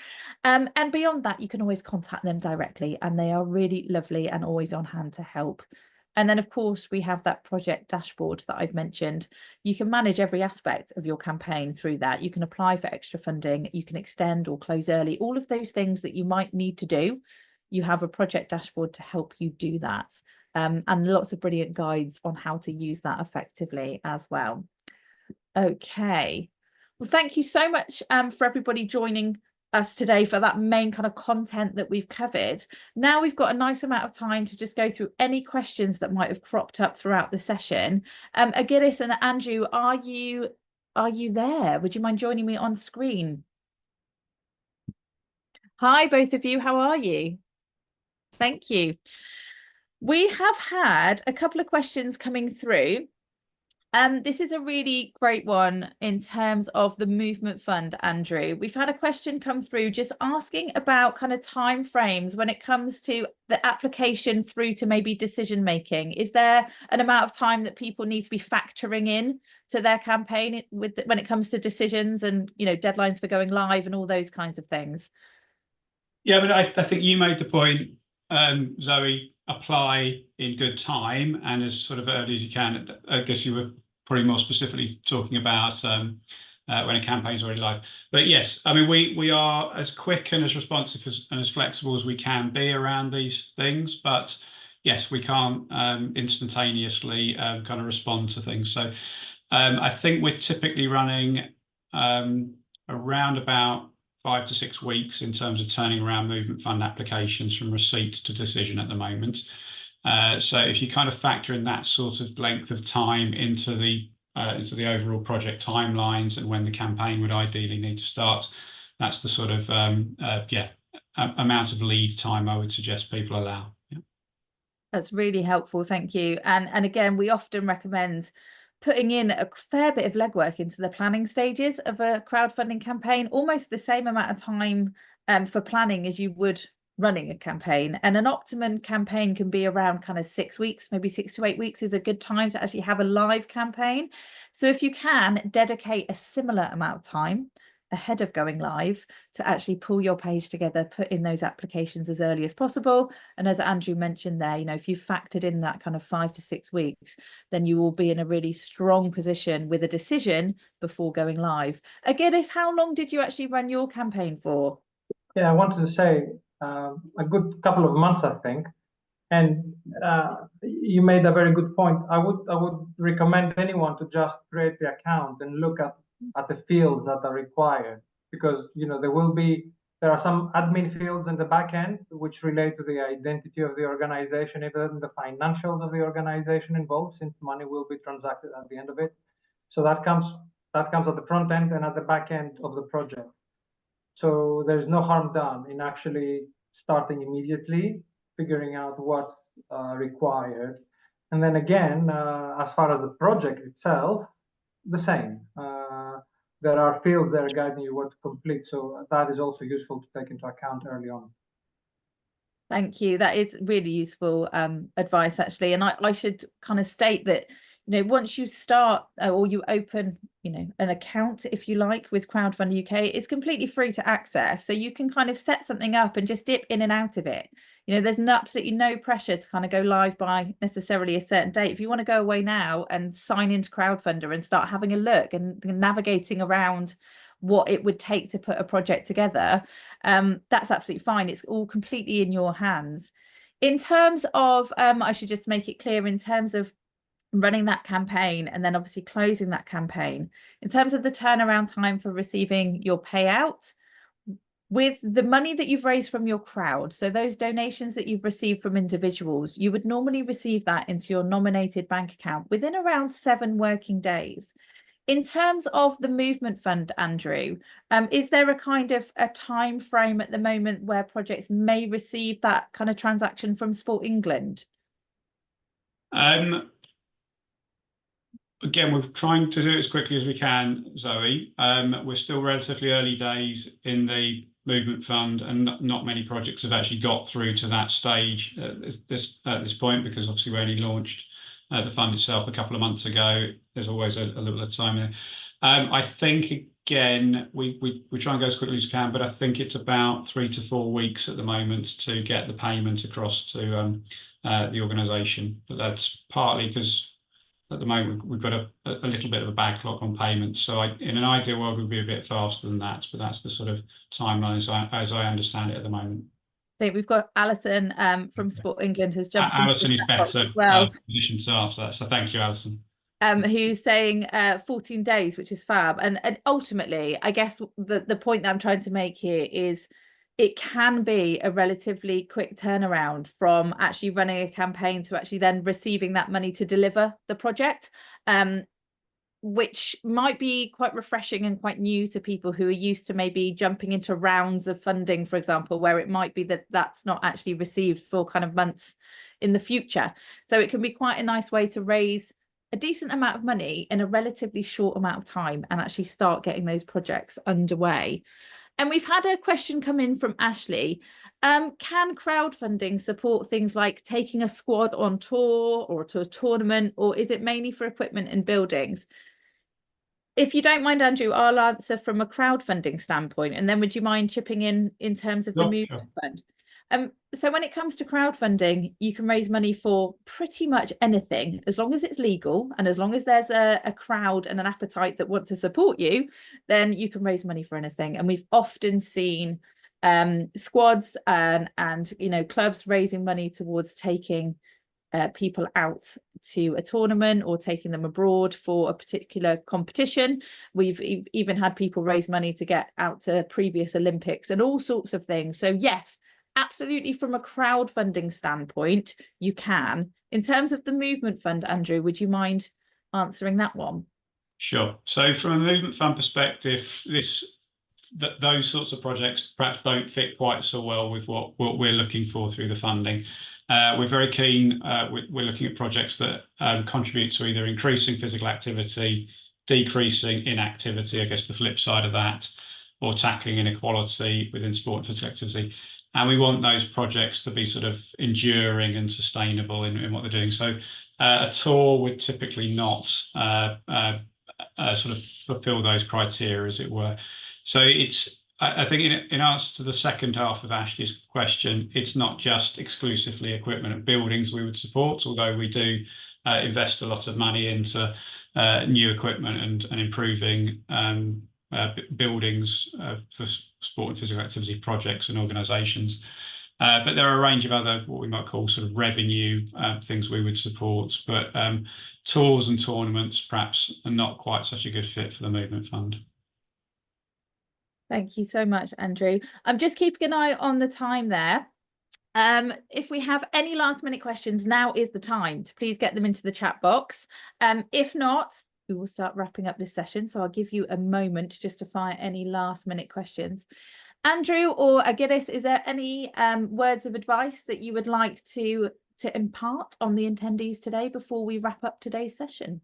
And beyond that, you can always contact them directly, and they are really lovely and always on hand to help. And then, of course, we have that project dashboard that I've mentioned. You can manage every aspect of your campaign through that. You can apply for extra funding, you can extend or close early, all of those things that you might need to do. You have a project dashboard to help you do that. And lots of brilliant guides on how to use that effectively as well. Okay. Well, thank you so much for everybody joining us today for that main kind of content that we've covered. Now we've got a nice amount of time to just go through any questions that might have cropped up throughout the session. Agilys and Andrew, are you there? Would you mind joining me on screen? Hi, both of you. How are you? Thank you. We have had a couple of questions coming through. This is a really great one in terms of the movement fund, Andrew. We've had a question come through just asking about kind of time frames when it comes to the application through to maybe decision making. Is there an amount of time that people need to be factoring in to their campaign when it comes to decisions and, you know, deadlines for going live and all those kinds of things? Yeah, but I think you made the point, Zoe, apply in good time and as sort of early as you can. I guess you were probably more specifically talking about when a campaign's already live. But yes, I mean, we are as quick and as responsive and as flexible as we can be around these things. But yes, we can't instantaneously kind of respond to things. So I think we're typically running around about 5 to 6 weeks in terms of turning around movement fund applications from receipt to decision at the moment. So if you kind of factor in that sort of length of time into the overall project timelines and when the campaign would ideally need to start, that's the sort of amount of lead time I would suggest people allow. Yeah. That's really helpful, thank you. And again, we often recommend putting in a fair bit of legwork into the planning stages of a crowdfunding campaign, almost the same amount of time for planning as you would running a campaign. And an optimum campaign can be around kind of 6 weeks, maybe 6 to 8 weeks is a good time to actually have a live campaign. So if you can dedicate a similar amount of time ahead of going live to actually pull your page together, put in those applications as early as possible. And as Andrew mentioned there, you know, if you factored in that kind of 5 to 6 weeks, then you will be in a really strong position with a decision before going live. Agilys, how long did you actually run your campaign for? Yeah, I wanted to say a good couple of months, I think. And you made a very good point. I would recommend anyone to just create the account and look at the fields that are required, because you know there are some admin fields in the back end which relate to the identity of the organization, even the financials of the organization involved, since money will be transacted at the end of it. So that comes at the front end and at the back end of the project. So there's no harm done in actually starting immediately, figuring out what's required. And then again, as far as the project itself, the same. There are fields that are guiding you what to complete. So that is also useful to take into account early on. Thank you. That is really useful advice, actually. And I should kind of state that, you know, once you start or you open, you know, an account, if you like, with Crowdfunder UK, it's completely free to access. So you can kind of set something up and just dip in and out of it. You know, there's absolutely no pressure to kind of go live by necessarily a certain date. If you want to go away now and sign into Crowdfunder and start having a look and navigating around what it would take to put a project together, that's absolutely fine. It's all completely in your hands. In terms of, I should just make it clear, in terms of running that campaign and then obviously closing that campaign, in terms of the turnaround time for receiving your payout, with the money that you've raised from your crowd, so those donations that you've received from individuals, you would normally receive that into your nominated bank account within around 7 working days. In terms of the movement fund, Andrew, is there a kind of a time frame at the moment where projects may receive that kind of transaction from Sport England? Again, we're trying to do it as quickly as we can, Zoe. We're still relatively early days in the movement fund, and not many projects have actually got through to that stage at this point, because obviously we only launched the fund itself a couple of months ago. There's always a little bit of time there. I think, again, we try and go as quickly as we can, but I think it's about 3 to 4 weeks at the moment to get the payment across to the organisation. But that's partly because at the moment we've got a little bit of a backlog on payments. So in an ideal world, we'd be a bit faster than that, but that's the sort of timeline as I understand it at the moment. I think we've got Alison from Sport England has jumped Alison is better well. positioned to answer that. So thank you, Alison. who's saying 14 days, which is fab. And ultimately, I guess the point that I'm trying to make here is it can be a relatively quick turnaround from actually running a campaign to actually then receiving that money to deliver the project, which might be quite refreshing and quite new to people who are used to maybe jumping into rounds of funding, for example, where it might be that that's not actually received for kind of months in the future. So it can be quite a nice way to raise a decent amount of money in a relatively short amount of time and actually start getting those projects underway. And we've had a question come in from Ashley. Can crowdfunding support things like taking a squad on tour or to a tournament, or is it mainly for equipment and buildings? If you don't mind, Andrew, I'll answer from a crowdfunding standpoint, and then would you mind chipping in terms of the movement fund? So when it comes to crowdfunding, you can raise money for pretty much anything, as long as it's legal and as long as there's a crowd and an appetite that want to support you, then you can raise money for anything. And we've often seen squads and clubs raising money towards taking people out to a tournament or taking them abroad for a particular competition. We've even had people raise money to get out to previous Olympics and all sorts of things. So yes, absolutely, from a crowdfunding standpoint, you can. In terms of the movement fund, Andrew, would you mind answering that one? Sure. So from a movement fund perspective, those sorts of projects perhaps don't fit quite so well with what we're looking for through the funding. We're very keen. We're looking at projects that contribute to either increasing physical activity, decreasing inactivity, I guess the flip side of that, or tackling inequality within sport and physical activity. And we want those projects to be sort of enduring and sustainable in what they're doing. So a tour would typically not sort of fulfill those criteria, as it were. So I think in answer to the second half of Ashley's question, it's not just exclusively equipment and buildings we would support, although we do invest a lot of money into new equipment and improving buildings for sport and physical activity projects and organisations. But there are a range of other, what we might call sort of revenue things we would support. But tours and tournaments perhaps are not quite such a good fit for the movement fund. Thank you so much, Andrew. I'm just keeping an eye on the time there. If we have any last minute questions, now is the time to please get them into the chat box. If not, we will start wrapping up this session. So I'll give you a moment just to fire any last minute questions. Andrew or Agidis, is there any words of advice that you would like to impart on the attendees today before we wrap up today's session?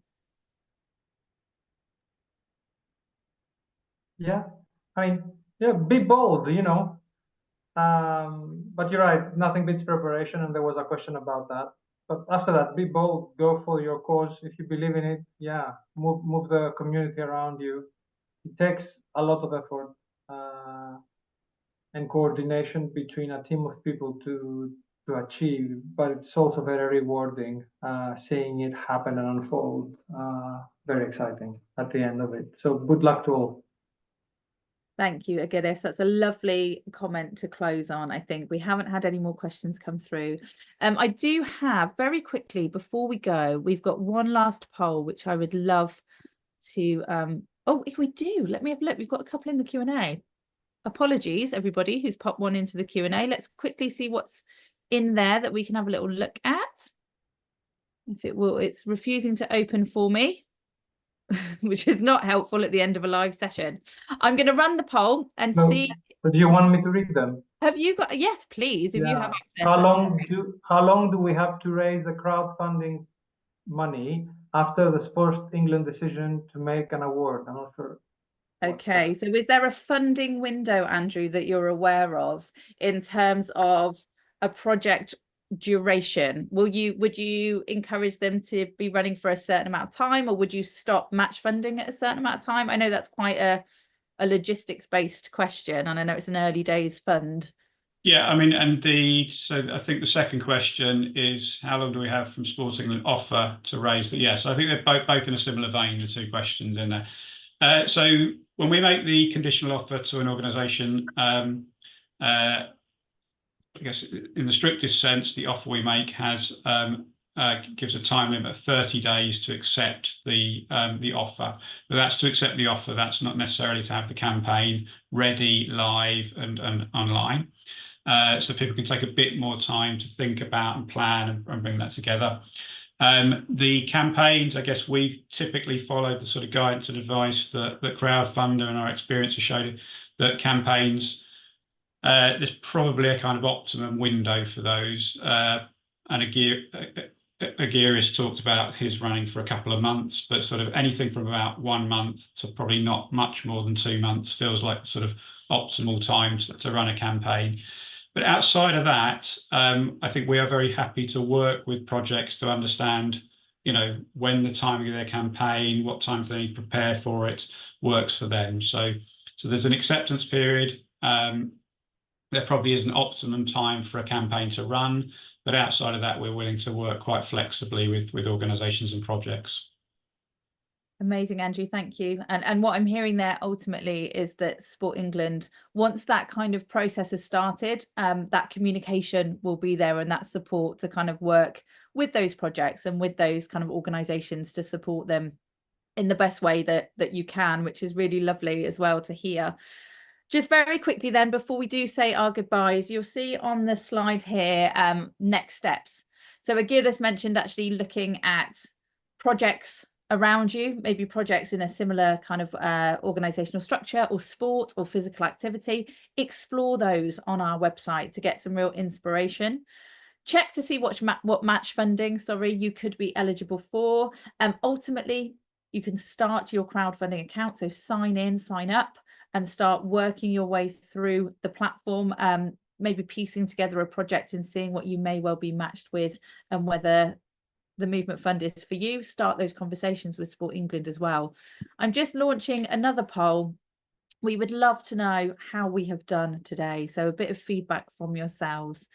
Yeah, I mean, yeah, be bold, but you're right, nothing beats preparation, and there was a question about that. But after that, be bold, go for your cause. If you believe in it, yeah, move the community around you. It takes a lot of effort and coordination between a team of people to achieve, but it's also very rewarding seeing it happen and unfold. Very exciting at the end of it. So good luck to all. Thank you, Agidis. That's a lovely comment to close on. I think we haven't had any more questions come through. I do have, very quickly before we go, we've got one last poll which I would love to oh, if we do, let me have a look. We've got a couple in the Q&A. Apologies, everybody who's popped one into the Q&A. Let's quickly see what's in there that we can have a little look at. If it will, it's refusing to open for me, which is not helpful at the end of a live session. I'm going to run the poll and see. But do you want me to read them? Have you got? Yes, please. If you have access. How long do we have to raise the crowdfunding money after the Sports England decision to make an award? I'm not sure. Okay, so is there a funding window, Andrew, that you're aware of in terms of a project duration? Would you encourage them to be running for a certain amount of time, or would you stop match funding at a certain amount of time? I know that's quite a logistics based question, and I know it's an early days fund. Yeah, I mean, so I think the second question is how long do we have from Sports England offer to raise the? Yes, I think they're both in a similar vein, the two questions in there. So when we make the conditional offer to an organisation, I guess in the strictest sense, the offer we make has gives a time limit of 30 days to accept the offer. But that's to accept the offer. That's not necessarily to have the campaign ready, live, and online. So people can take a bit more time to think about and plan and bring that together. The campaigns, I guess we've typically followed the sort of guidance and advice that Crowdfunder and our experience has showed that campaigns, there's probably a kind of optimum window for those. And Agiris talked about his running for a couple of months, but sort of anything from about 1 month to probably not much more than 2 months feels like the sort of optimal time to run a campaign. But outside of that, I think we are very happy to work with projects to understand, when the timing of their campaign, what time they need to prepare for it, works for them. So there's an acceptance period. There probably is an optimum time for a campaign to run, but outside of that, we're willing to work quite flexibly with organisations and projects. Amazing, Andrew, thank you. And what I'm hearing there ultimately is that Sport England, once that kind of process has started, that communication will be there and that support to kind of work with those projects and with those kind of organisations to support them in the best way that you can, which is really lovely as well to hear. Just very quickly then, before we do say our goodbyes, you'll see on the slide here, next steps. So Agiris mentioned actually looking at projects around you, maybe projects in a similar kind of organizational structure or sport or physical activity. Explore those on our website to get some real inspiration. Check to see what match funding, you could be eligible for. Ultimately, you can start your crowdfunding account. So sign in, sign up, and start working your way through the platform, maybe piecing together a project and seeing what you may well be matched with and whether the movement fund is for you. Start those conversations with Sport England as well. I'm just launching another poll. We would love to know how we have done today. So a bit of feedback from yourselves.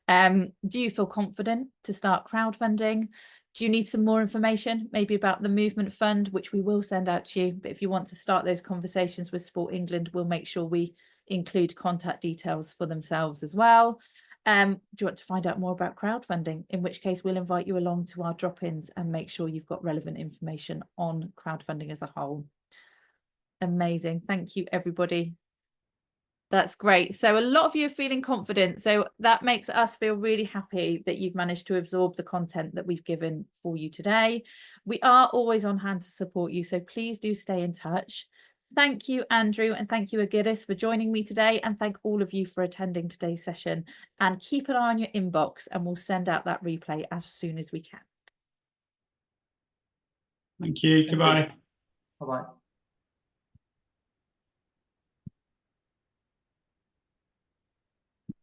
Do you feel confident to start crowdfunding? Do you need some more information, maybe about the movement fund, which we will send out to you? But if you want to start those conversations with Sport England, we'll make sure we include contact details for themselves as well. Do you want to find out more about crowdfunding? In which case we'll invite you along to our drop-ins and make sure you've got relevant information on crowdfunding as a whole. Amazing. Thank you, everybody. That's great. So a lot of you are feeling confident. So that makes us feel really happy that you've managed to absorb the content that we've given for you today. We are always on hand to support you, so please do stay in touch. Thank you, Andrew, and thank you, Agiris, for joining me today, and thank all of you for attending today's session. And keep an eye on your inbox, and we'll send out that replay as soon as we can. Thank you. Goodbye. Bye-bye.